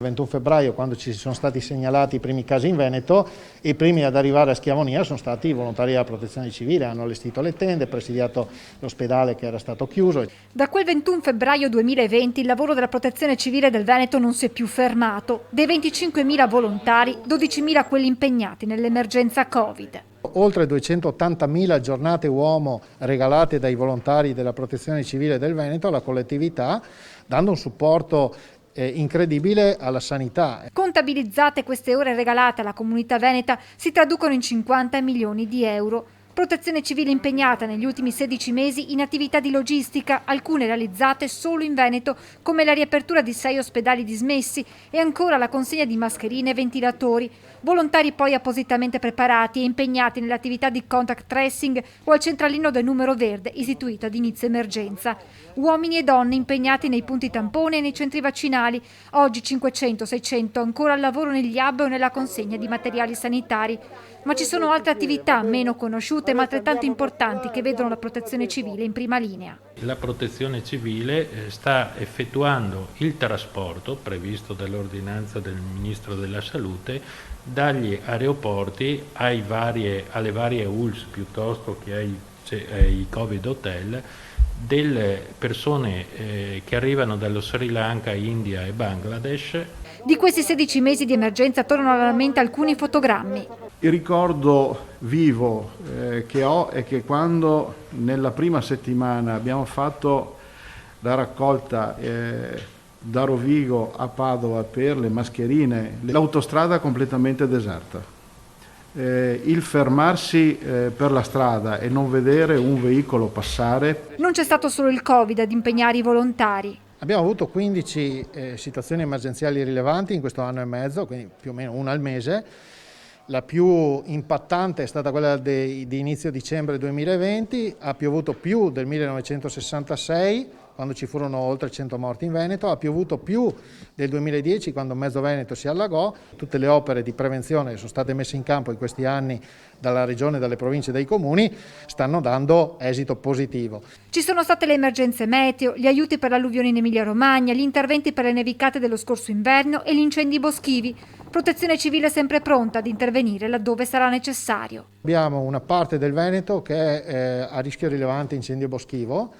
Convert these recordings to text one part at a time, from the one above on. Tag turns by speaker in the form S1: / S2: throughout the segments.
S1: Il 21 febbraio, quando ci sono stati segnalati i primi casi in Veneto, i primi ad arrivare a Schiavonia sono stati i volontari della Protezione Civile, hanno allestito le tende, presidiato l'ospedale che era stato chiuso.
S2: Da quel 21 febbraio 2020 il lavoro della Protezione Civile del Veneto non si è più fermato. Dei 25.000 volontari, 12.000 quelli impegnati nell'emergenza Covid.
S1: Oltre 280.000 giornate uomo regalate dai volontari della Protezione Civile del Veneto alla collettività, dando un supporto incredibile alla sanità.
S2: Contabilizzate queste ore regalate alla comunità veneta si traducono in 50 milioni di euro. Protezione Civile impegnata negli ultimi 16 mesi in attività di logistica, alcune realizzate solo in Veneto, come la riapertura di 6 ospedali dismessi e ancora la consegna di mascherine e ventilatori. Volontari poi appositamente preparati e impegnati nell'attività di contact tracing o al centralino del numero verde istituito ad inizio emergenza. Uomini e donne impegnati nei punti tampone e nei centri vaccinali. Oggi 500-600 ancora al lavoro negli hub o nella consegna di materiali sanitari. Ma ci sono altre attività meno conosciute ma altrettanto importanti che vedono la Protezione Civile in prima linea.
S3: La Protezione Civile sta effettuando il trasporto previsto dall'ordinanza del Ministro della Salute dagli aeroporti alle varie ULSS piuttosto che ai Covid hotel delle persone che arrivano dallo Sri Lanka, India e Bangladesh.
S2: Di questi 16 mesi di emergenza tornano alla mente alcuni fotogrammi.
S4: Il ricordo vivo che ho è che quando nella prima settimana abbiamo fatto la raccolta da Rovigo a Padova per le mascherine, l'autostrada completamente deserta. Il fermarsi per la strada e non vedere un veicolo passare.
S2: Non c'è stato solo il Covid ad impegnare i volontari.
S1: Abbiamo avuto 15 situazioni emergenziali rilevanti in questo anno e mezzo, quindi più o meno una al mese. La più impattante è stata quella di inizio dicembre 2020, ha piovuto più del 1966, quando ci furono oltre 100 morti in Veneto, ha piovuto più del 2010, quando mezzo Veneto si allagò. Tutte le opere di prevenzione che sono state messe in campo in questi anni dalla Regione, dalle province e dai comuni stanno dando esito positivo.
S2: Ci sono state le emergenze meteo, gli aiuti per l'alluvione in Emilia-Romagna, gli interventi per le nevicate dello scorso inverno e gli incendi boschivi. Protezione Civile sempre pronta ad intervenire laddove sarà necessario.
S1: Abbiamo una parte del Veneto che è a rischio rilevante incendio boschivo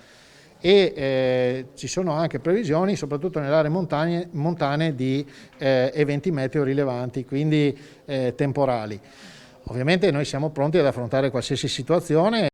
S1: e ci sono anche previsioni, soprattutto nelle aree montane, di eventi meteo rilevanti, quindi temporali. Ovviamente noi siamo pronti ad affrontare qualsiasi situazione